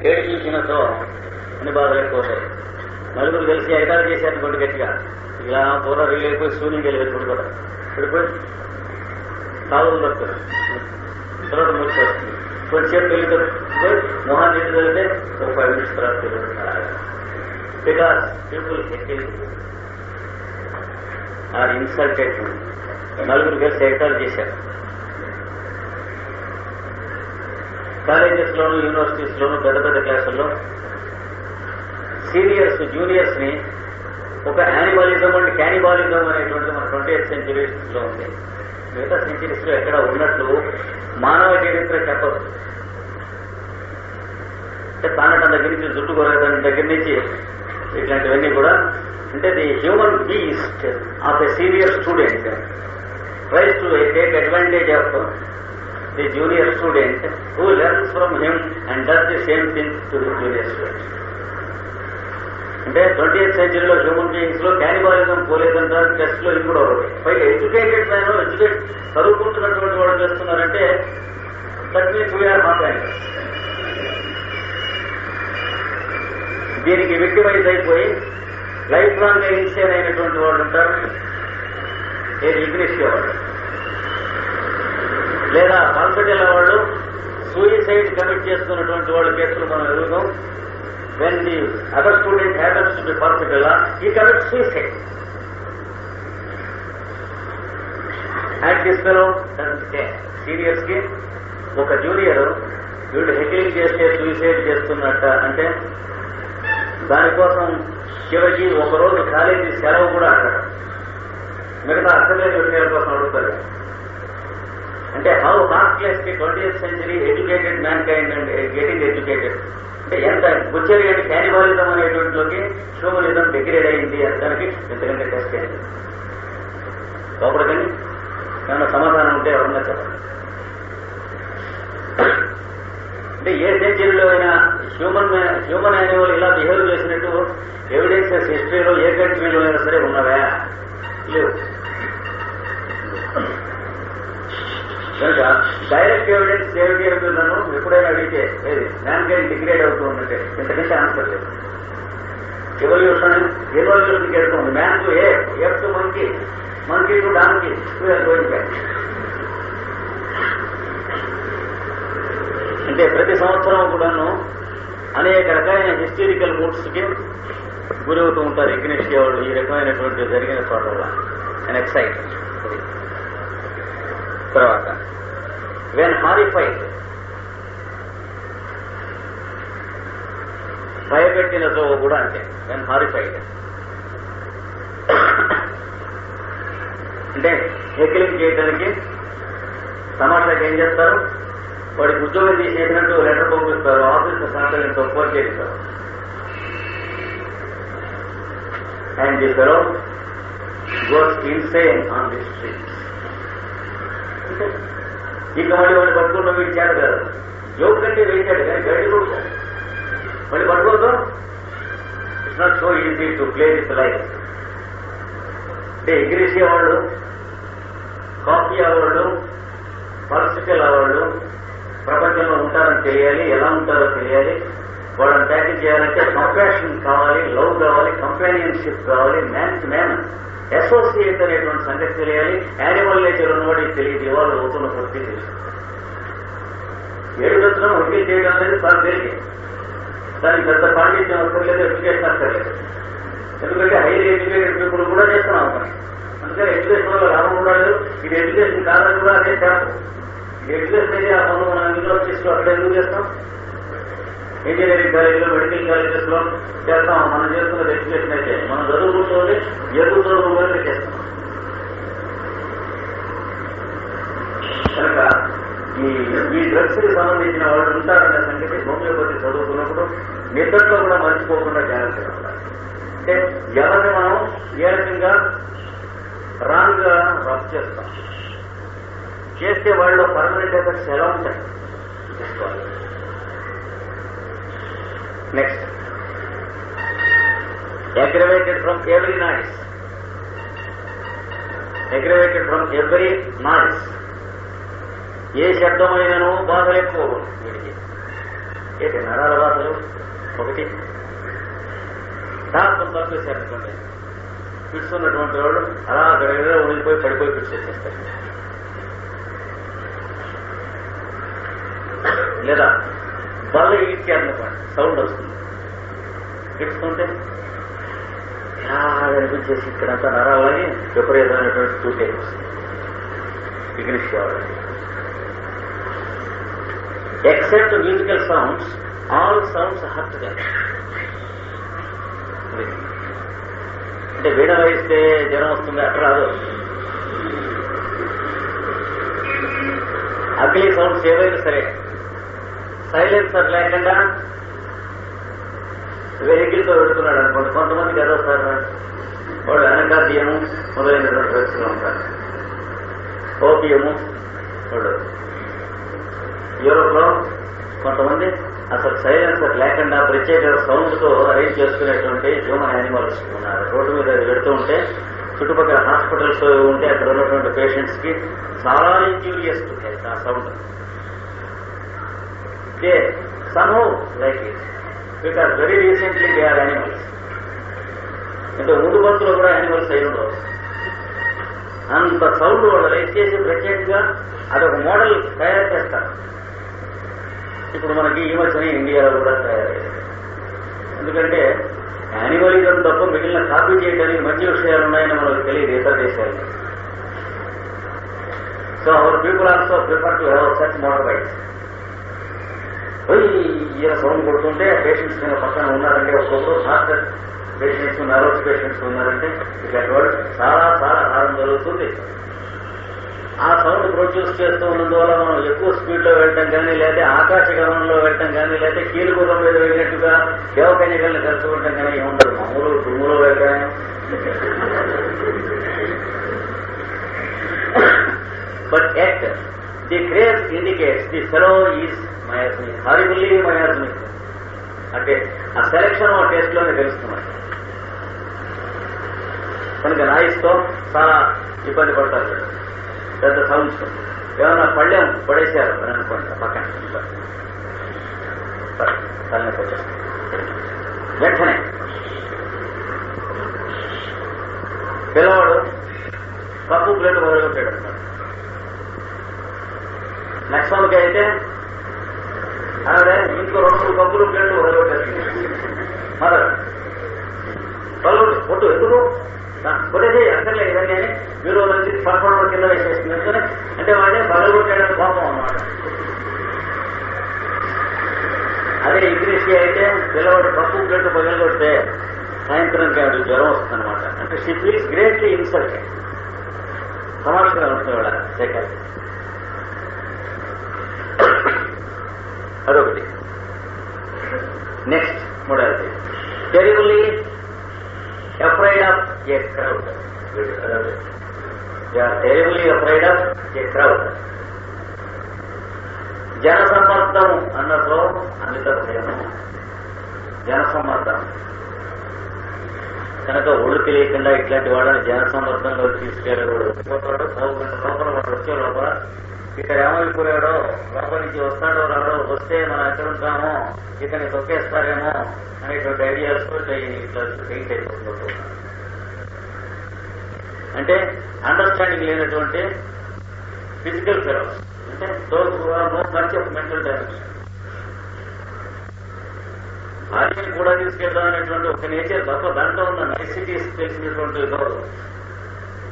ఏడు చూసినతో అన్ని బాధలు ఎక్కువ ఉంటాయి. నలుగురు కలిసి ఎగతాలు చేశారనుకోండి గట్టిగా, ఇలా పూర్వ రీలు అయిపోయి శూన్యం వెళ్ళి పడిపోయి కాలువలు దొరుకుతుంది, తర్వాత ముచ్చి వస్తుంది. కొంచెంసేపు వెళ్ళి దొరుకుతుంది, మొహాన్ని నీళ్ళు చదివితే ఒక 5 minutes తర్వాత తెలుస్తున్నారు. Because people are insulted. నలుగురు కలిసి ఎగతాలు చేశారు. కాలేజెస్ లోను, యూనివర్సిటీస్ లోను, పెద్ద పెద్ద క్లాసుల్లో సీనియర్స్ జూనియర్స్ ని ఒక యానిమలిజం అండ్ క్యానిబాలిజం అనేటువంటి మన 20th centuries లో ఉంది. మిగతా సెంచరీస్ లో ఎక్కడ ఉన్నట్లు మానవ చరిత్ర చెప్పదు. అంటే తానటం దగ్గర నుంచి జుట్టు కొరగడం దగ్గర నుంచి ఇట్లాంటివన్నీ కూడా, అంటే the human beast of a senior student tries to take advantage of the junior student who learns from him and does the same thing to the junior student. అంటే 20th century లో హ్యూమన్ బీయింగ్స్ లో cannibalism పోలేదంటారు. Test లో ఇప్పుడు ఒకటి పైగా educated man చదువుకుంటున్నటువంటి వాళ్ళు చేస్తున్నారంటే that means we are not cannibals. దీనికి విక్టిమైజ్ అయిపోయి లైఫ్ లాంగ్ గా ఇన్సేన్ అయినటువంటి వాళ్ళు ఉంటారు. ఏది ఇగ్నిషియా వాళ్ళు, లేదా హాస్పిటల్ వాళ్ళు సూయిసైడ్ కమిట్ చేసుకున్నటువంటి వాళ్ళ కేసులు మనం ఎదుగుతాం. When the other student happens to be hospital, ఈ commit suicide. And this fellow seniors కి ఒక జూనియర్ వీళ్ళు హెకిలింగ్ చేస్తే సూయిసైడ్ చేస్తున్నట్ట అంటే దానికోసం చివరికి ఒకరోజు కాలేజీ సెలవు కూడా అడగడం, మిగతా అక్కర్లేని విషయాల కోసం అడుగుతారు. అంటే హౌ హార్ట్లెస్ కి 20th century educated man kind and getting educated అంటే ఎంత బుచ్చరి అంటే క్యానిబాలిజం అనేటువంటిలోకి హ్యూమనిజం డిగ్రేడ్ అయింది అనడానికి ఎంతకంటే టెస్ట్ అయింది. లోపల కానీ ఏమైనా సమాధానం ఉంటే ఎవరన్నా చెప్పండి. అంటే ఏ సెంచరీలో అయినా హ్యూమన్ యానిమల్ ఇలా బిహేవ్ చేసినట్టు ఎవిడెన్సెస్ హిస్టరీలో ఏ కంట్రీలో అయినా సరే ఉన్నవా? లేవు. కనుక డైరెక్ట్ ఎవిడెన్స్ ఏమిటి అవుతున్నాను ఎప్పుడైనా అడిగితే ఏది మ్యాన్ కైండ్ డిగ్రేడ్ అవుతూ ఉందంటే ఇంతకంటే ఆన్సర్ లేదు. ఎవల్యూషన్ వెళ్తుంది. Man to F to monkey, monkey to donkey, we are going back. అంటే ప్రతి సంవత్సరం కూడాను అనేక రకమైన హిస్టరికల్ మూడ్స్ కి గురవుతూ ఉంటారు ఇగ్నిషియా వాళ్ళు ఈ రకమైనటువంటి జరిగిన చోట వల్ల. అండ్ ఎక్సైట్ తర్వాత వెన్ హారిఫైడ్, భయపెట్టినతో కూడా అంటే వెన్ హారిఫైడ్ అంటే హెకిలింగ్ చేయడానికి సమాజానికి ఏం చేస్తారు, వాడికి ఉద్యోగం తీసేసినట్టు లెటర్ పంపిస్తారు, ఆఫీస్ సంస్థలను తక్కువ చేస్తారు. And the fellow goes insane on the streets. ఇక మళ్ళీ వాడిని పట్టుకున్న వీడి చేత కాదు, యోగ కంటే వేసాడు కానీ గడ్డి కొడుకో మళ్ళీ పట్టుకోవద్దు. It's not so easy to play this life. అంటే ఇగ్రిషియా వాళ్ళు, కాఫియా వాళ్ళు, పర్సికల్ వాళ్ళు ప్రపంచంలో ఉంటారని తెలియాలి, ఎలా ఉంటారో తెలియాలి. వాళ్ళని ట్యాకిల్ చేయాలంటే కంపాషన్ కావాలి, లవ్ కావాలి, కంపానియన్షిప్ కావాలి, మ్యాన్ టు మ్యాన్ అసోసియేట్ అనేటువంటి సంగతి తెలియాలి. యానిమల్ నేచర్ ఉన్నవాడికి తెలియదు, ఇవాళ అవుతున్న కొద్ది తెలుసు. ఏడుదత్తులను హత్య చేయడం అనేది చాలా తేలిక, దానికి పెద్ద పాండిత్యం అక్కర్లేదు, ఎడ్యుకేషన్ అక్కర్లేదు. ఎందుకంటే హైలీ ఎడ్యుకేటెడ్ పీపుల్ కూడా చేస్తున్నాం పని. అందుకని ఎడ్యుకేషన్ వల్ల లాభం ఉండదు. ఇది ఎడ్యుకేషన్ కాదని కూడా అదే చేస్తాం. ఎడ్యుకేషన్ అయితే ఆ పనులు మనం యూనివర్సిటీస్ లో అక్కడ ఎందుకు చేస్తాం, ఇంజనీరింగ్ కాలేజీలో, మెడికల్ కాలేజెస్ లో చేస్తాం. మనం చేస్తున్నది ఎడ్యుకేషన్ అయితే మనం చదువుకుంటుంది ఎదురు చదువుకుంటే చేస్తాం. కనుక ఈ డ్రగ్స్ కి సంబంధించిన వాళ్ళు ఉంటారనే సంగతి హోమియోపతి చదువుకున్నప్పుడు నిద్రలో కూడా మర్చిపోకుండా జాగ్రత్తగా ఉండాలి. అంటే ఎవరిని మనం ఏ రకంగా రాంగ్ గా రబ్ చేస్తాం, చేస్తే వాళ్ళు పర్మనెంట్ ఎఫెక్ట్స్ ఎలా ఉంటాయి తీసుకోవాలి. Next, aggravated from every noise. Aggravated from every noise. ఏ శబ్దమైనను బాధలు ఎక్కువ వీడికి. ఏంటి నరాల బాధలు ఒకటి డాక్టర్ తప్పేసారనుకోండి, ఫిట్స్ ఉన్నటువంటి వాళ్ళు అలా గడగడ ఉండిపోయి పడిపోయి ఫిట్స్ వచ్చేస్తారు. లేదా బాగా ఈడ్చారనుకోండి, సౌండ్ వస్తుంది, ఇడుస్తుంటే అనిపించేసి ఇక్కడంతా నరాలని విపరీతమైనటువంటి టూటే వస్తుంది. ఇంగ్లీష్ కావాలి. Except musical sounds, all sounds hurt them. అంటే వీణ వేస్తే జ్వరం వస్తుంది అట్లా రాదు. అగ్లీ సౌండ్స్ ఏవైనా సరే సైలెన్సర్ లేకుండా వెహికల్తో పెడుతున్నాడు అనుకోండి, కొంతమందికి ఏదో సార్ వాడు అనకాద్యము మొదలైనటువంటి వ్యక్తులు ఉంటారు. ఓపియము వాడు యూరోప్ లో కొంతమంది అసలు సైలెన్సర్ లేకుండా ప్రత్యేక సౌండ్ తో అరేంజ్ చేసుకునేటువంటి హ్యూమన్ యానిమల్స్ ఉన్నారు. రోడ్డు మీద పెడుతూ ఉంటే చుట్టుపక్కల హాస్పిటల్స్ ఉంటే అక్కడ ఉన్నటువంటి పేషెంట్స్ కి చాలా ఇంజూరియస్ ఉంటాయి ఆ sound. They somehow like it because very recently they are animals. అంటే ముందు బస్సులో కూడా యానిమల్స్ అయి ఉండవు. అంత సౌండ్ వాళ్ళు రైజ్ చేసి ప్రత్యేకంగా అదొక మోడల్ తయారు చేస్తారు. ఇప్పుడు మనకి ఈ మధ్యన ఇండియాలో కూడా తయారయ్యాయి. ఎందుకంటే యానిమలిజం తప్ప మిగిలిన కాపీ చేయడానికి మంచి విషయాలు ఉన్నాయని మనకు తెలియదు ఇతర దేశాల్లో. So our people also prefer to have such model bikes. ఈయన సౌండ్ కొడుతుంటే పేషెంట్స్ పక్కన ఉన్నారంటే ఒక్కొక్కరు హార్ట్ పేషెంట్స్, నర్వస్ పేషెంట్స్ ఉన్నారంటే ఇట్లాంటి వాళ్ళు చాలా చాలా హారం జరుగుతుంది. ఆ సౌండ్ ప్రొడ్యూస్ చేస్తూ ఉన్నందువల్ల మనం ఎక్కువ స్పీడ్ లో వెళ్ళటం కానీ, లేదా ఆకాశ గమనంలో వెళ్ళటం కానీ, లేదా కీలుగుర్రం మీద వెళ్ళినట్టుగా దేవకన్యకల్ని కలుసుకుంటాం కానీ ఏముండదు. మామూలు దుమ్ములో వెళ్ళటం. But at the craze indicates the fellow is miasmic, horribly miasmic. అంటే ఆ సెలక్షన్ ఆ టెస్ట్ లోనే తెలుస్తున్నాయి. కనుక నాయిస్ తో చాలా ఇబ్బంది పడతారు. పెద్ద సౌండ్స్ ఏమన్నా పళ్ళెం పడేశారు అని అనుకోండి పక్కన తలనొప్పి వచ్చేస్తుంది. వెంటనే పిల్లవాడు పప్పు ప్లేట్ మొదలుపెట్టాడు అనమాట. నెక్స్ట్ వాళ్ళకి అయితే ఆవిడ ఇంకో 2-3 పప్పులు ప్లేట్లు మొదలుపెట్టేస్తుంది. మదర్ పొట్టు ఎందుకు కొట్టేసి అక్కర్లే ఇవన్నీ అని మీరు మంచి పడపడ కింద వేసేస్తుంది. అంటే వాడే పగలగొట్టాడని కోపం అన్నమాట. అదే ఇంగ్లీష్ అయితే పిల్లవాడు పప్పు ప్లేట్ పగలగొడితే సాయంత్రానికి ఆవిడ జ్వరం వస్తుంది అనమాట. అంటే షీ ఫీల్స్ గ్రేట్లీ ఇన్సల్ట్. సమాజంగా ఉంటుంది వాళ్ళ శేఖర్. అదొకటి. Next modality terribly afraid of a crowd. They are terribly afraid of a crowd. జనసమ్మర్దం అన్నదో అమిత భయము. జనసమ్మర్దం కనుక ఒళ్ళు తెలియకుండా ఇట్లాంటి వాళ్ళని జనసమ్మర్దంలో తీసుకెళ్ళకూడదు. పోతాడు లోపల వాడు వచ్చే లోపల ఇక్కడ ఏమైపోయాడో, లోపల నుంచి వస్తాడో రాడో, వస్తే మనం ఎక్కడ ఉంటామో ఇతన్ని తొక్కేస్తారేమో అనేటువంటి ఐడియాస్ పెయింట్ అయిపోతుంది. అంటే అండర్స్టాండింగ్ లేనటువంటి ఫిజికల్ ఫెలోస్, అంటే those who have no concept mental dimension. భార్యని కూడా తీసుకెళ్దాం అనేటువంటి ఒక నేచర్ తప్ప దాంట్లో ఉన్న నైసిటీస్ తెలిసినటువంటి కాదు.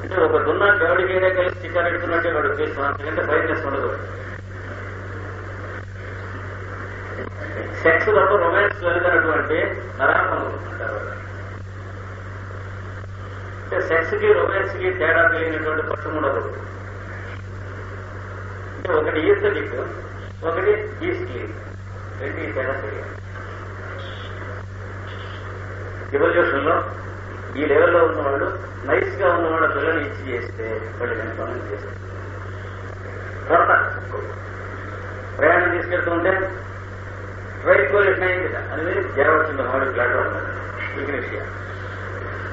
అంటే ఒక దున్న గౌడికైనా కలిసి చికెన్ ఎడుతున్నట్టే వాడు చేస్తున్నాం, ఎందుకంటే బ్రైట్నెస్ ఉండదు. సెక్స్ తప్ప రొమాన్స్ వెళ్తున్నటువంటి నరాపనులు అంటారు. అంటే సెక్స్ కి రొమాన్స్ కి తేడా తెలియనటువంటి పక్షం ఉండదు. అంటే ఒకటి ఈస్థెటిక్, ఒకటి బీస్ట్లీ, రెండు తేడా తెలియదు. ఎవల్యూషన్ లో ఈ లెవెల్లో ఉన్నవాళ్ళు నైస్ గా ఉన్నవాళ్ళ పిల్లల్ని ఇచ్చి చేస్తే వాళ్ళు దాన్ని పనులు చేస్తారు. కొరత ప్రయాణం తీసుకెళ్తుంటే రైట్ కోలేషన్ అయింది కదా, అది జ్వరం వచ్చింది మామిడి ఫ్లాట్ అన్నారు ఇంగ్లీషియా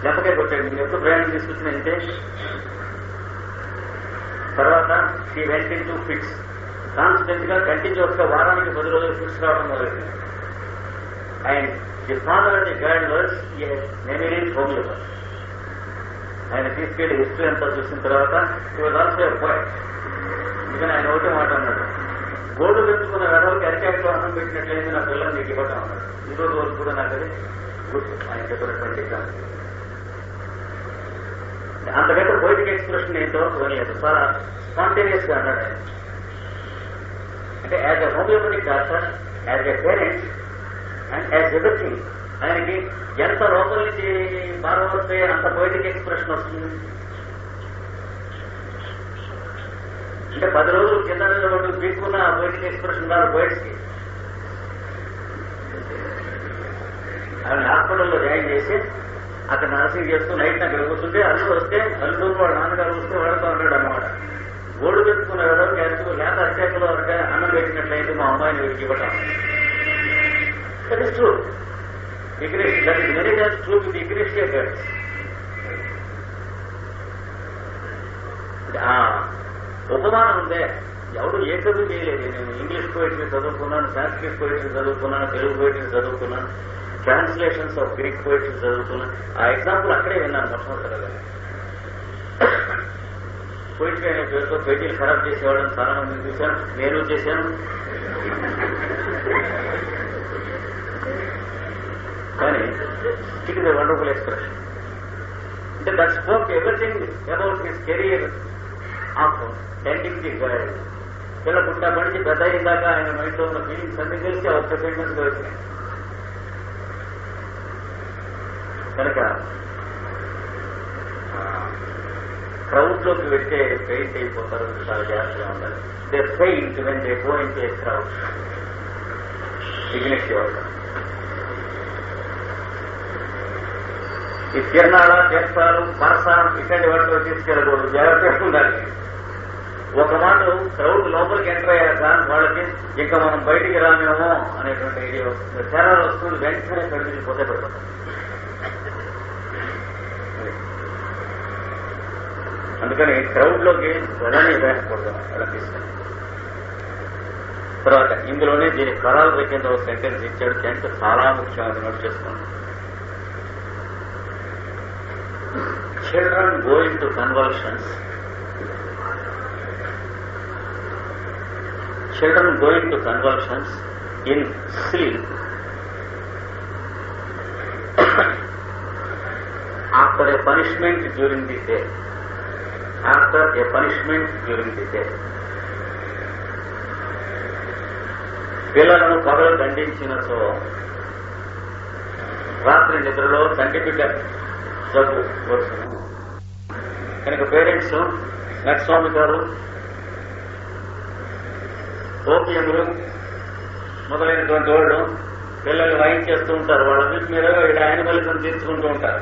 లెప్పకే కొట్టాడు. నేను ఎప్పుడు ప్రయాణం తీసుకొచ్చినంటే తర్వాత she went in to fits. Constant గా కంటిన్యూస్ గా వారానికి 10 రోజులు ఫిక్స్ రావడం మొదలైంది. And the father of the guide was eminent homeopathy. ఆయన తీసుకెళ్లి హిస్టరీ అంతా చూసిన తర్వాత ఈ వాజ్ ఆల్సో ఎ పోయెట్. అందుకని ఆయన ఒకటే మాట అన్నాడు, గోడు పెంచుకున్న వెడవకి అరికాయతో అన్నం పెట్టినట్లయింది నా పిల్లలు మీకు ఇవ్వటం అన్నాడు. ఈ రోజు వరకు కూడా నాకు అది గుర్తు ఆయన చెప్పినటువంటి ఎగ్జాంపుల్. అంతకంటే పొయిటిక్ ఎక్స్ప్రెషన్ ఏంటో వినలేదు, చాలా స్పాంటేనియస్ గా అన్నాడు ఆయన. అంటే as a homeopathic doctor, as a parent and as everything ఆయనకి ఎంత లోపల నుంచి బాగా వస్తే అంత పొయిటిక్ ఎక్స్ప్రెషన్ వస్తుంది. అంటే 10 రోజులు కింద రోజు తీసుకున్న పొయిటిక్ ఎక్స్ప్రెషన్ కాదు పోయిట్స్ కి. ఆయన హాస్పిటల్లో జాయిన్ చేసి అక్కడ నర్సింగ్ చేస్తూ నైట్ అక్కడ కూర్చుంటే అల్లుడు వస్తే అల్లుడు వాడు నాన్నగారు వస్తే వాడుతూ ఉంటాడు అన్నమాట. గోడు పెట్టుకున్న ఎవరో క్యారెక్టర్ లేక అరిచేతలో అన్నం పెట్టినట్లయితే మా అమ్మాయిని వీరికి ఇవ్వటం. That is true. That is very much true with the Ignatia girls. ఉపమానం ఉందే, ఎవరు ఏ చదువు చేయలేదు. నేను ఇంగ్లీష్ పోయిటరీ చదువుకున్నాను, సాంస్క్రిట్ పోయిటరీ చదువుకున్నాను, తెలుగు పోయిటరీ చదువుకున్నాను, ట్రాన్స్లేషన్స్ ఆఫ్ గ్రీక్ పోయిటరీ చదువుకున్నాను. ఆ ఎగ్జాంపుల్ అక్కడే విన్నాను మొట్టమొదటిగా. పోయిటరీ అనే పేరుతో పేటీలు ఖరాబ్ చేసేవాళ్ళని చాలా మందిని చూశాను, నేను చేశాను. కానీ it is a wonderful expression. అంటే that spoke everything about his career of tending the guide. పిల్ల పుట్టినప్పటి నుంచి పెద్ద అయిందాక ఆయన మైండ్లో ఉన్న ఫీలింగ్స్ అన్ని కలిసి ఆ ఒక్క సెంటెన్స్ గా వచ్చినాయి. కనుక క్రౌడ్ లోకి వెళ్తే పెయింట్ అయిపోతారు, చాలా జాగ్రత్తగా ఉండాలి. They faint when they go into a crowd. Ignatia వల్ల ఈ తిరణాల, తీర్థాలు, పరసారం ఇట్లాంటి వాటిలో తీసుకెళ్ళకూడదు, జాగ్రత్తగా ఉండాలి. ఒక మాట క్రౌడ్ లోపలికి ఎంటర్ అయ్యాక వాళ్ళకి ఇంకా మనం బయటికి రామేమో అనేటువంటి ఐడియా వస్తుంది. తెరాలు వస్తుంది, వెంటనే కడిగి పోతే పడిపోతాం. అందుకని క్రౌడ్ లోకి వెళ్ళని వేయకూడదు, అలా తీసుకెళ్ళి. తర్వాత ఇందులోనే దీని కరాలు కింద ఒక సెంటెన్స్ ఇచ్చాడు. సెంట్ చాలా ముఖ్యం, అది నోట్ చేసుకోండి. Children go into convulsions. Children go into convulsions in sleep after a punishment during the day. After a punishment during the day. పిల్లలను పగలు దండించినచో రాత్రి నిద్రలో తండ్రి బిడ్డ జబ్బు వస్తుంది. కనుక పేరెంట్స్, నరస్వామి గారు, ఓపియములు మొదలైనటువంటి వాళ్ళు పిల్లలు వాయించేస్తూ ఉంటారు. వాళ్ళ వీటి మీద యానిమలిజం తీర్చుకుంటూ ఉంటారు.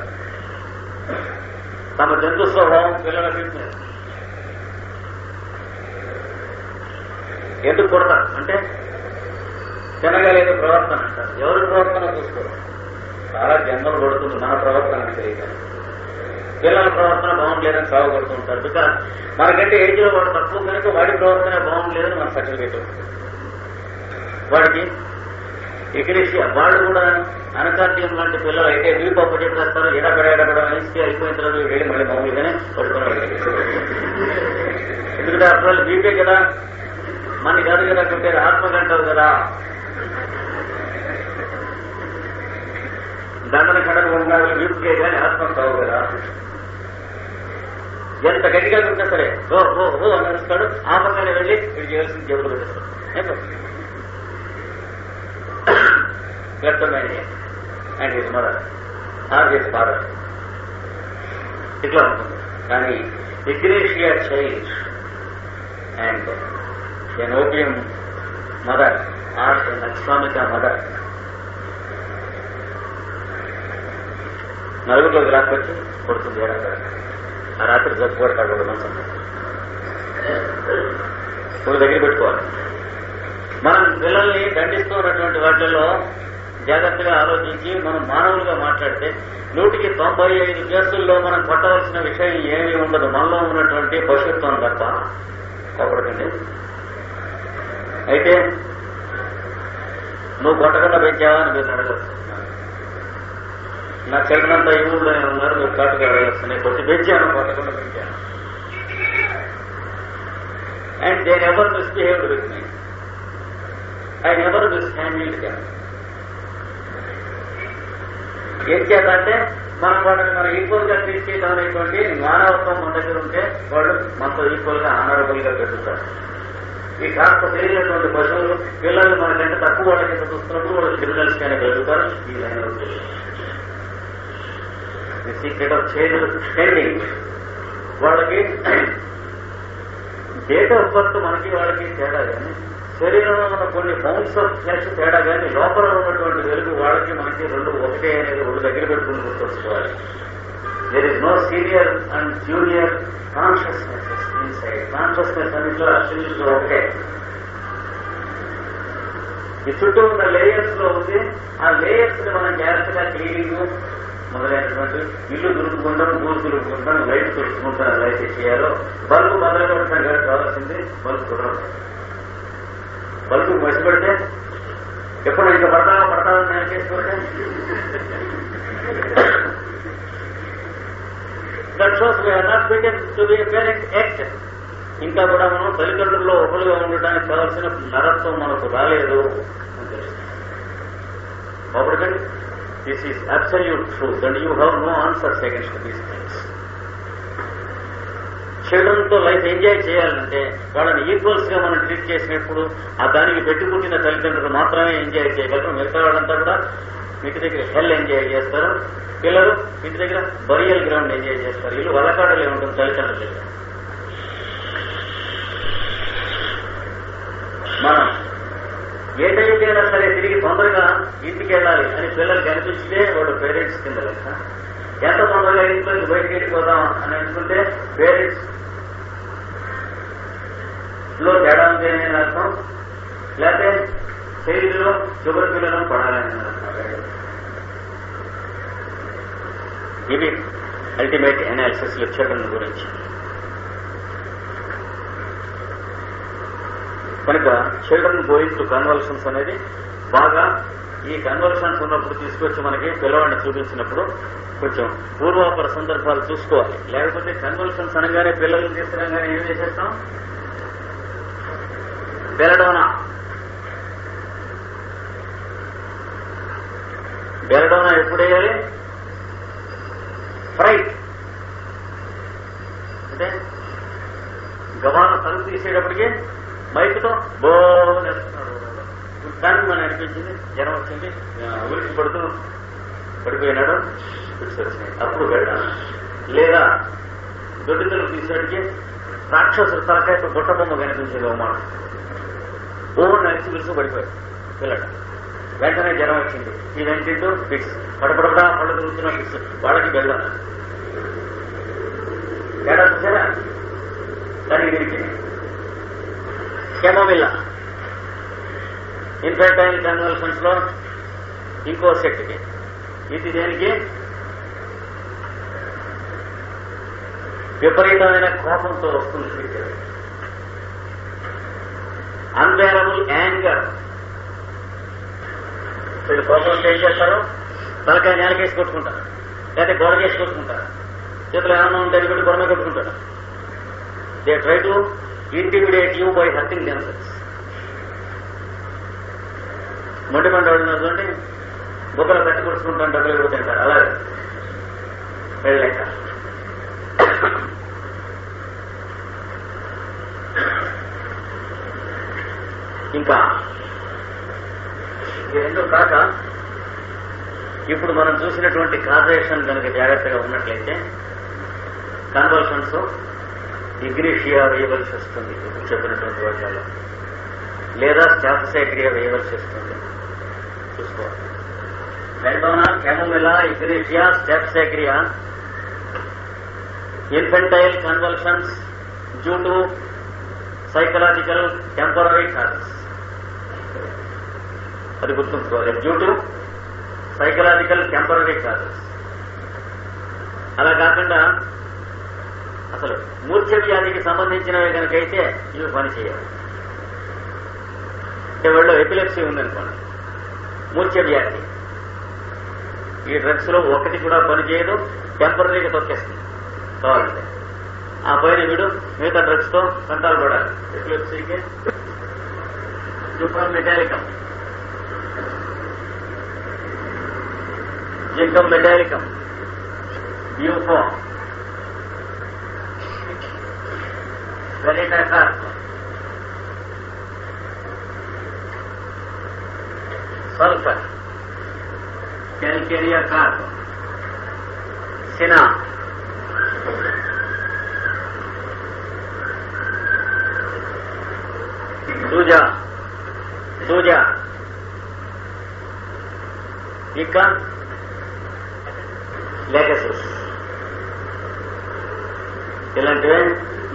తమ జంతు స్వభావం పిల్లల వీటి మీద. ఎందుకు కొడతారు అంటే తినగలేదు ప్రవర్తన అంటారు. ఎవరి ప్రవర్తన చూసుకోరు. చాలా జన్మలు కొడుతుంది మన ప్రవర్తన తెలియదు. పిల్లల ప్రవర్తన బాగుండలేదని సాగు కొడుతూ ఉంటారు. బికాస్ మనకంటే ఏజ్లో వాడు తక్కువ కనుక వాడి ప్రవర్తన బాగుండలేదని మన సర్టిఫికేట్ వస్తుంది. వాడికి ఎగ్రేషియా వాళ్ళు కూడా అనకార్యం లాంటి పిల్లలు అయితే వీపు అప్పు చెప్పేస్తారు. ఎడబడ వయసుకి అయిపోయిన తర్వాత వెళ్ళి మళ్ళీ మామూలుగానే పడుకున్నాడు. ఎందుకంటే అసలు వీపే కదా, మన కాదు కదా, కంటే ఆత్మగంటారు కదా. దండన కడకు ఉండాలి, వీపుకే కానీ ఆత్మ కావు కదా. ఎంత గట్టిగా ఉంటే సరే ఓ ఓ ఓ అని అరుస్తాడు. ఆ పక్కనే వెళ్ళి ఇది చేయాల్సింది జబ్బులు పెట్టేస్తాడు. Kleptomania and his mother or his father ఇట్లా ఉంటుంది. కానీ Ignatia child and an opium mother or an అక్సామికా మదర్ నలుగురిలోకి రాకొచ్చి కొడుతుంది. ఏడాది ఆ రాత్రి జబ్బు పడతాడు. మనసు దగ్గర పెట్టుకోవాలి. మనం పిల్లల్ని దండిస్తూ ఉన్నటువంటి వాటిల్లో జాగ్రత్తగా ఆలోచించి మనం మానవులుగా మాట్లాడితే 195 కేసుల్లో మనం కొట్టవలసిన విషయం ఏమీ ఉండదు. మనలో ఉన్నటువంటి పశుత్వం తప్ప. ఒకటికండి అయితే నువ్వు కొట్టకుండా పెంచావా అని మీరు అడగచ్చు. నా చెడునంతా ఈ ఊళ్ళో ఉన్నారు, మీరు కాటుగా అడగచ్చు. కొట్టి పెంచాను, కొట్టకుండా పెంచాను. And they never misbehaved with me. I never mishandled them. ఏం చేద్దంటే మనం వాళ్ళని మనం ఈక్వల్ గా ట్రీట్ చేయడం అనేటువంటి మానవత్వం మన దగ్గర ఉంటే వాళ్ళు మనతో ఈక్వల్ గా ఆనరబుల్ గా పెరుగుతారు. ఈ కాస్త తెలియనటువంటి పశువులు పిల్లలు మనకంటే తక్కువ వాళ్ళకి చూస్తున్నప్పుడు వాళ్ళు క్రిమినల్స్ గానే పెరుగుతారు. ఈ line the secret of changing. వాళ్ళకి డేట్ ఆఫ్ బర్త్ మనకి వాళ్ళకి తేడా కానీ, శరీరంలో ఉన్న కొన్ని పౌండ్స్ ఆఫ్ ఫ్లెష్ తేడా కానీ, లోపల ఉన్నటువంటి వెలుగు వాళ్ళకి మనకి రెండు ఒకటే అనేది రెండు దగ్గర పెట్టుకుని గుర్తుంచుకోవాలి. There is no senior and junior consciousness inside. Consciousness అన్నింటిలో అసలు ఒకటే. ఈ చుట్టూ ఉన్న లేయర్స్ లో ఉంది. ఆ లేయర్స్ ని మనం జాగ్రత్తగా క్లీనింగ్ మొదలైనటువంటి ఇల్లు దులుపుకుంటాం, ఊరు దులుపుకుంటాం, లైట్ తుడుచుకుంటాం. లైట్ చేయాలో బల్బు మొదలైన కావాల్సింది బల్బు కుదరదు. బల్బు మసి పెడితే ఎప్పుడు ఇంకా పడతామని నేను చేసుకుంటే that shows we are not bitten to be a parent act. ఇంకా కూడా మనం తల్లిదండ్రుల్లో ఒకరుగా ఉండడానికి కావాల్సిన నరత్వం మనకు రాలేదు అని తెలుస్తుంది. కాబట్టి this is absolute truth and you have no answers against these things. చిల్డ్రన్తో లైఫ్ ఎంజాయ్ చేయాలంటే వాళ్ళని ఈక్వల్స్ గా మనం ట్రీట్ చేసినప్పుడు ఆ దానికి పెట్టి పుట్టిన తల్లిదండ్రులు మాత్రమే ఎంజాయ్ చేయగలరు. మిగతా వాళ్ళంతా కూడా ఇంటి దగ్గర హెల్ ఎంజాయ్ చేస్తారు. పిల్లలు ఇంటి దగ్గర బరియల్ గ్రౌండ్ ఎంజాయ్ చేస్తారు. ఇల్లు వలకాడలే ఉంటుంది తల్లిదండ్రుల దగ్గర. మనం ఏ టైంకి అయినా సరే తిరిగి తొందరగా ఇంటికి వెళ్ళాలి అని పిల్లలకి అనిపిస్తే వాడు పేరెంట్స్ కింద లెక్క. ఎంత తొందరగా ఇంట్లోకి బయటకి వెళ్ళిపోదాం అని అనుకుంటే పేరెంట్స్ లో తేడా ఉంది అని అర్థం. లేకపోతే శరీరంలో షుగర్ పిల్లలను పడాలని అర్థం. ఇవి అల్టిమేట్ అనాలిసిస్ చిల్డ్రన్ గురించి. కనుక చిల్డ్రన్ గోయింగ్ టు కన్వల్షన్స్ అనేది బాగా ఈ కన్వల్షన్స్ ఉన్నప్పుడు తీసుకొచ్చి మనకి పిల్లవాడిని చూపించినప్పుడు కొంచెం పూర్వాపర సందర్భాలు చూసుకోవాలి. లేకపోతే కన్వల్షన్స్ అనగానే పిల్లల్ని తీసుకురాగానే ఏం చేసేస్తాం, బెలడోనా ఎప్పుడు వేయాలి? ఫ్రైట్ అంటే గవాన తలుపు తీసేటప్పటికి మైకుతో బోనేస్తున్నాడు. కానీ మనం అనిపించింది, జ్వరం వచ్చింది, ఉలికి పడిపోయినాడు, వచ్చినాయి, అప్పుడు వెళ్ళాను. లేదా దొడ్డి తలుపు తీసేటికి రాక్షసుడు తలకాయ బొట్టబొమ్మ కనిపించేది ఓ మాట, ఓ నడిచి విరుసు పడిపోయాడు పిల్లడు. వెంటనే జ్వరం వచ్చింది. ఈ వెంటింటూ ఫిక్స్ పడపడపడా పళ్ళు తిరుగుతున్న ఫిక్స్. వాళ్ళకి వెళ్ళాను తేడా చూసారా? దానికి దీనికి కెమోమిల్లా ఇన్ఫెంటైల్ కన్వల్షన్స్ లో ఇంకో సెట్కి. ఇది దేనికి? విపరీతమైన కోపంతో వస్తుంది. Unbearable anger. వీళ్ళు కోపంతో ఏం చేస్తారు? తలకాయ నేలకేసి కొట్టుకుంటారు, లేకపోతే గోడకేసి కొట్టుకుంటారు, చేతులు ఏమన్నా ఉంటే పెట్టి గొడవ కొట్టుకుంటారు. They try to intimidate you by hurting themselves. మొండి పంట చూడండి, బొక్కలు కట్టి కొట్టుకుంటాను, డబ్బులు ఇవ్వదంటారు. అలాగే వెళ్ళలేక ఇంకా ఎందుకు కాక ఇప్పుడు మనం చూసినటువంటి కాజేషన్ కనుక జాగ్రత్తగా ఉన్నట్లయితే కన్వల్షన్స్ ఇగ్నిషియా వేయవలసి వస్తుంది ఇప్పుడు చెప్పినటువంటి వాటిలో, లేదా స్టాఫ్సైక్రియా వేయవలసి వస్తుంది. చూసుకోవాలి. Belladonna, Chamomilla, Ignatia, Staphysagria, infantile convulsions due to psychological temporary causes. అది గుర్తుంచుకోవాలి. Due to psychological temporary causes. అలా కాకుండా అసలు మూర్ఛ వ్యాధికి సంబంధించినవి కనుకైతే ఇవి పని చేయాలి. వాళ్ళు ఎపిలెప్సీ ఉందనుకోండి, మూర్ఛ వ్యాధి, ఈ డ్రగ్స్ లో ఒకటి కూడా పనిచేయదు, టెంపరీగా తొక్కేస్తుంది కావాలంటే. ఆ పైన వీడు మిగతా డ్రగ్స్ తో కంట్రోల్ పడాలి. ఎపిలెప్సీకి సూపర్ మెటాలికం, జింకం మెటాలికం, బ్యూఫో, వెలిటాకార్, సల్ఫర్, క్యాల్కేరియా కార్బ్, సినా, దూజా, ఇంకా లేకసిస్, ఇలాంటివే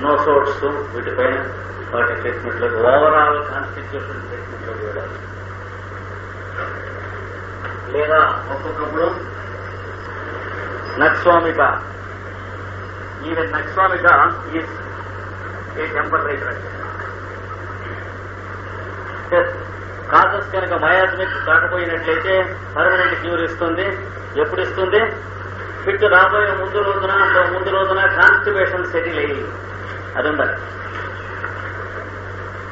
నో సోట్స్. వీటిపైన వాటి ట్రీట్మెంట్లో ఓవరాల్ కాన్స్టిట్యూషన్ ట్రీట్మెంట్లో చూడాలి. లేదా ఒక్కొక్కప్పుడు nux vomica, even nux vomica is a temporary drug. Causes కనుక మయాజ్మిక్ కాకపోయినట్లయితే పర్మనెంట్ క్యూర్ ఇస్తుంది. ఎప్పుడు ఇస్తుంది? ఫిట్ రాబోయే ముందు రోజున కాన్స్టిపేషన్ సెటిల్ అయ్యి అది ఉండాలి.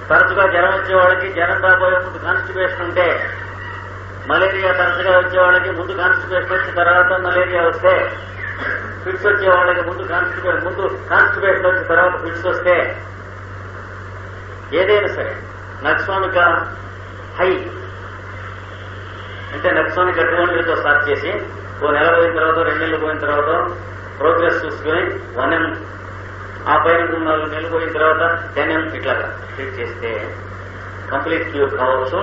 తరచుగా జ్వరం వచ్చే వాళ్ళకి జ్వరం రాబోయే ముందు కాన్స్టిపేషన్ ఉంటే, మలేరియా తరచుగా వచ్చే వాళ్ళకి ముందు కాన్స్టిపేషన్ వచ్చిన తర్వాత మలేరియా వస్తే, ఫిట్స్ వచ్చే వాళ్ళకి ముందు కాన్స్టిపేషన్ వచ్చిన తర్వాత ఫిట్స్ వస్తే, ఏదైనా సరే నక్స్వామిక హై అంటే నక్స్వామిక 200తో స్టార్ట్ చేసి ఓ నెల పోయిన తర్వాత 2 నెలలు పోయిన తర్వాత ప్రోగ్రెస్ చూసుకుని 1M, ఆ పైన 4 నెలలు పోయిన తర్వాత 10M ఇట్లాగా ట్రీట్ చేస్తే కంప్లీట్ క్యూర్ కావచ్చు.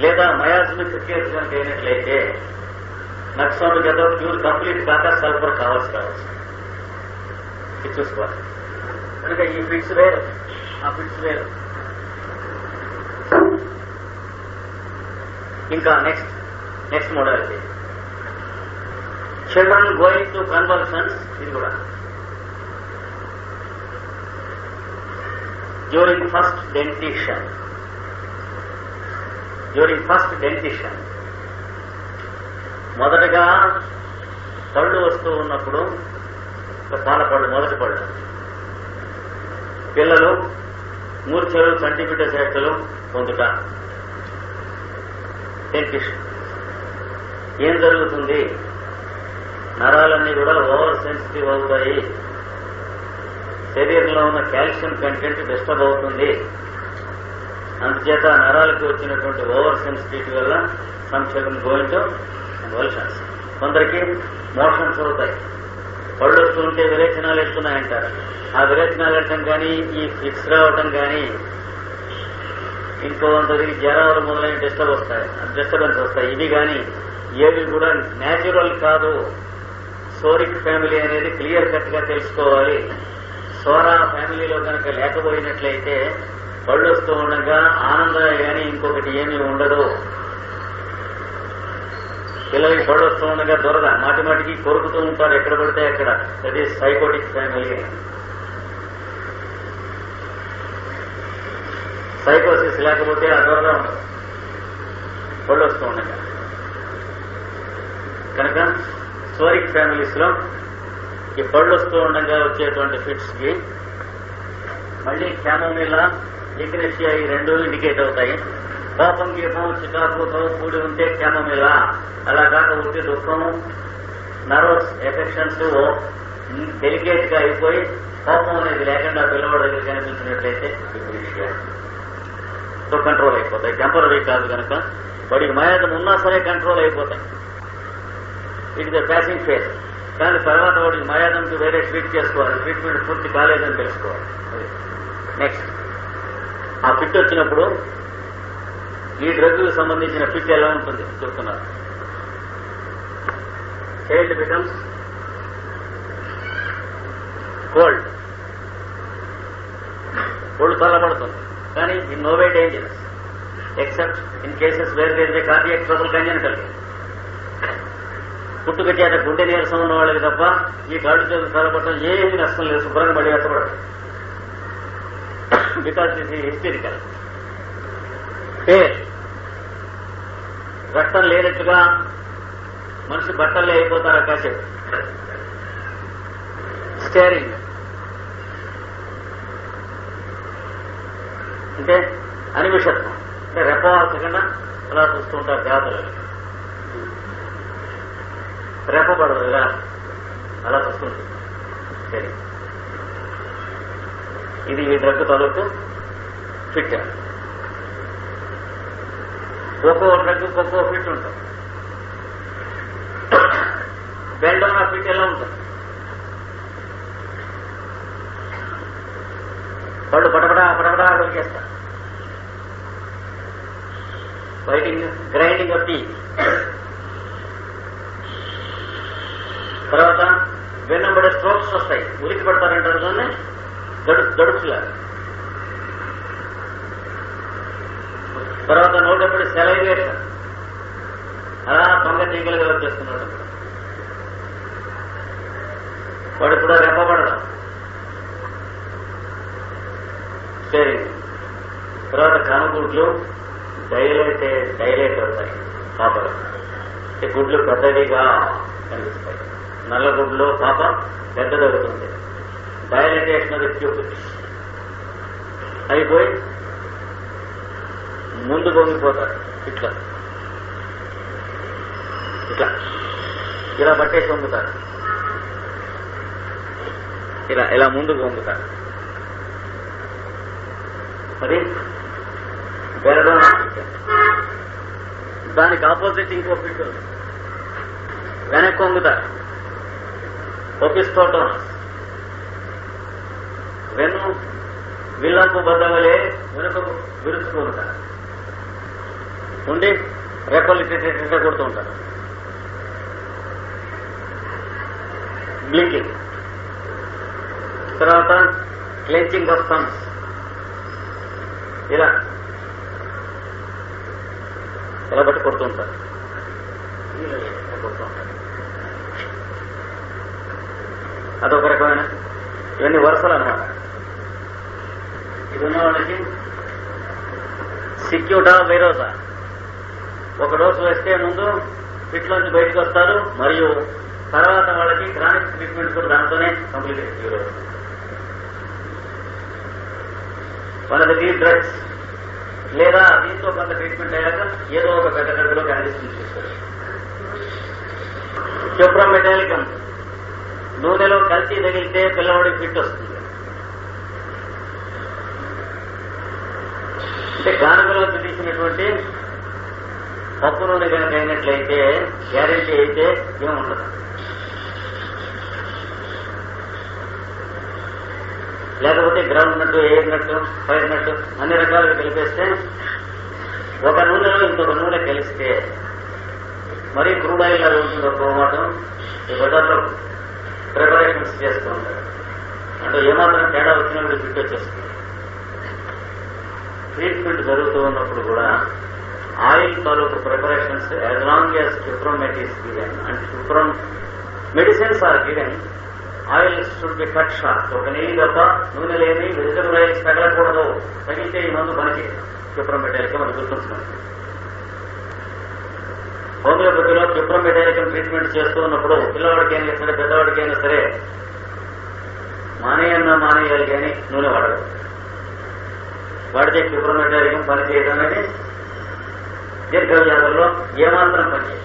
లేదా మయాజ్మిక్ కేసు కనుక అయినట్లయితే నక్స్వామికతో క్యూర్ కంప్లీట్ కాక సల్ఫర్ కావచ్చు. ఇది చూసుకోవాలి. కనుక ఈ ఫిట్స్ వేరు, ఆ ఫిట్స్ వేరు. ఇంకా next modality children going to convulsions. ఇది కూడా డ్యూరింగ్ ఫస్ట్ డెంటిషన్. మొదటగా పళ్ళు వస్తూ ఉన్నప్పుడు, పాలపళ్ళు, మొదటి పళ్ళు, పిల్లలు మూర్ఛలు, చంటిబిడ్డ చేష్టలు పొందుట, డెంటిషన్. ఏం జరుగుతుంది? నరాలన్నీ కూడా ఓవర్ సెన్సిటివ్ అవుతాయి, శరీరంలో ఉన్న కాల్షియం కంటెంట్ డిస్టర్బ్ అవుతుంది. అందుచేత నరాలకు వచ్చినటువంటి ఓవర్ సెన్సిటివిటీ వల్ల some children going to convulsions. కొందరికి మోషన్స్ అవుతాయి, పళ్ళు వస్తూ ఉంటే విరేచనాలు ఎత్తున్నాయంటారు. ఆ విరేచనాలు వెళ్ళటం కానీ, ఈ ఫిక్స్ రావటం కానీ, ఇంకొందరికి జ్వరాలు మొదలైన డిస్టర్బెన్స్ వస్తాయి. ఇవి కానీ ఏవి కూడా న్యాచురల్ కాదు. సోరిక్ ఫ్యామిలీ అనేది క్లియర్ కట్ గా తెలుసుకోవాలి. సోరా ఫ్యామిలీలో కనుక లేకపోయినట్లయితే పళ్ళు వస్తూ ఉండగా ఆనందమే కానీ ఇంకొకటి ఏమీ ఉండదు. పిల్లలకి పళ్ళు వస్తూ ఉండగా దొరద మాటిమాటికి కొరుకుతూ ఉంటారు ఎక్కడ పడితే అక్కడ. అది సైకోటిక్ ఫ్యామిలీ. సైకోసిస్ లేకపోతే ఆ దొరద ఉండదు పళ్ళు వస్తూ ఉండగా. కనుక సోరిక్ ఫ్యామిలీస్ లో ఈ పళ్ళు వస్తూ ఉండగా వచ్చేటువంటి ఫిట్స్ కి మళ్ళీ క్యామోమిలా, ఎగ్నెషియా ఈ రెండు ఇండికేట్ అవుతాయి. కోపం, గీపం, చికాకుతో కూడి ఉంటే క్యామోమిలా, అలా కాక ఉంటే దుఃఖము, నర్వస్ ఎఫెక్షన్స్ డెలికేట్ గా అయిపోయి కోపం అనేది లేకుండా పిల్లవాడి దగ్గర కనిపించినట్లయితే ఎగ్నెషియా తో కంట్రోల్ అయిపోతాయి. టెంపరీ కాదు కనుక వాడికి మయాదం ఉన్నా సరే కంట్రోల్ అయిపోతాయి. It is the passing phase. కానీ తర్వాత వాడికి మయాదంకి వేరే ట్రీట్ చేసుకోవాలి, ట్రీట్మెంట్ పూర్తి కాలేదని తెలుసుకోవాలి. నెక్స్ట్ ఆ ఫిట్ వచ్చినప్పుడు ఈ డ్రగ్కు సంబంధించిన ఫిట్ ఎలా ఉంటుంది చెప్తున్నారు. చైల్డ్ బికమ్స్ కోల్డ్, ఒళ్ళు చల్లబడుతుంది. కానీ in no way dangerous except in cases where there is a cardiac trouble congenital. పుట్టుక చేత గుండె నీరసం ఉన్న వాళ్ళకి తప్ప ఈ కాళ్ళు చేతులు చల్లబడటం ఏమీ నష్టం లేదు, శుభ్రంగా మళ్ళీ కష్టపడదు. Because this is hysterical. పేర్ రక్తం లేనట్టుగా మనిషి బట్టలే అయిపోతారు కాసేపు. స్టేరింగ్ అంటే అనిమిషత్వం, అంటే రెప్పవాల్సకుండా అలా చూస్తూ ఉంటారు దేవతలు. రెప్పబడదు ఇలా అలా చూస్తుంటుంది. సరే, ఇది ఈ డ్రగ్ తాలూకు ఫిట్. ఒక్కో డ్రగ్ ఒక్కో ఫిట్ ఉంటుంది. బెల్డోనా ఫిట్ ఎలా ఉంటుంది? వాళ్ళు పటపడా పటపడా దొరికేస్తారు. వైటింగ్ గ్రైండింగ్ ఆఫ్ టీ. తర్వాత వెన్నబడే స్ట్రోక్స్ వస్తాయి, ఉలికి పడతారంటారు దాన్ని, దడుపులా. తర్వాత నోటప్పుడు సెలైవేషన్, అలా దొంగ తీగలుగా వచ్చేస్తున్నాడు. వాడు కూడా రెప్పబడడం. సరే, తర్వాత కనుగుడ్లు డైలేట్ అవుతాయి పాపలు. గుడ్లు పెద్దవిగా కనిపిస్తాయి. నల్లగుడ్లో పాప పెద్దదవుతుంది. డైలటేషన్ ఆఫ్ ట్యూబిల్స్ అయిపోయి ముందు పొంగిపోతారు. ఇట్లా ఇట్లా ఇలా పట్టేసి వంగుతారు. ఇలా ముందుకు వంగుతారు. మరి బెరడోనా దానికి ఆపోజిట్ ఇంకో ఫిట్ ఉంది, వెనక్కి వంగుతారు. ఒపిస్టోటోనస్ వెన్ను విల్లంపు బద్దవలే వెనుకకు విరుచుకుంటారు. ఉండి రెప్పలు ఇట్ట కొడుతూ ఉంటారు. బ్లింకింగ్. తర్వాత క్లెంచింగ్ ఆఫ్ థమ్స్, ఇలా బట్టి కొడుతూ ఉంటారు. అదొక రకమైన, ఇవన్నీ వరుసలు అన్నమాట. ఇది ఉన్న వాళ్ళకి సిక్యూటా వైరోసా, ఒక డోసు వేస్తే ముందు ఫిట్లోంచి బయటకు వస్తారు. మరియు తర్వాత వాళ్ళకి క్రానిక్ ట్రీట్మెంట్ కూడా దాంతోనే కంప్లీట్ అవుతుంది. వాళ్ళకి డ్రగ్స్ లేదా దీంతో కొంత ట్రీట్మెంట్ అయ్యాక ఏదో ఒక పెద్ద డ్రగ్లో కనిపిస్తుంది చూస్తారు. క్యూప్రోమెటాలికం, నూనెలో కల్తీ తగిలితే పిల్లవాడికి ఫిట్ వస్తుంది. అంటే గానుగలో తీసినటువంటి పప్పు నూనె కనుక అయినట్లయితే గ్యారెంటీ అయితే ఏముండదు. లేకపోతే గ్రౌండ్ నట్టు, ఎయిర్ నట్టు, ఫైర్ నట్టు అన్ని రకాలుగా కలిపేస్తే, ఒక నూనెలో ఇంకొక నూనె కలిస్తే మరీ క్రూడ్ ఆయిల్ అది ఉంటుంది. ఒక మాటం ఈ బజార్లో ప్రిపరేషన్స్ చేస్తూ ఉంటారు. అంటే ఏమాత్రం తేడా వచ్చినప్పుడు ఫిట్ వచ్చేస్తుంది. ట్రీట్మెంట్ జరుగుతూ ఉన్నప్పుడు కూడా ఆయిల్ తాలూకు ప్రిపరేషన్స్ యాజ్ లాంగ్ యాజ్ క్యూప్రోమెట్ is given and medicines are given, oil should be cut short. ఒక నెయ్యి తప్ప నూనె లేని వెజిటబుల్ ఆయిల్స్ తగలకూడదు. తగిలితే ఈ మందు పనికి క్యూప్రోమెటాలికం అది గుర్తుంచుకోండి. హోమియోపతిలో క్యూప్రోమెటాలికం ట్రీట్మెంట్ చేస్తూ ఉన్నప్పుడు పిల్లవాడికైనా సరే పెద్దవాడికైనా సరే మానేయాలి కానీ నూనె వాడదు. వాడితే క్యూప్రోమెటాలికం పనిచేయడం అనేది దీర్ఘవ్యాధుల్లో ఏమాత్రం పనిచేయదు.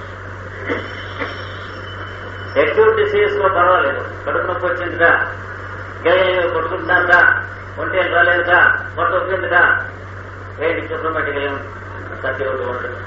అక్యూట్ డిసీజ్ లో పర్వాలేదు. కడుపు నొప్పి వచ్చిందిగా, కొట్టుకుంటున్నాక, ఒంటేలు రాలేదుగా, పొట్ట వచ్చిందిగా, వేడి క్యూప్రోమెటిక్ తగ్గి ఉంటుంది.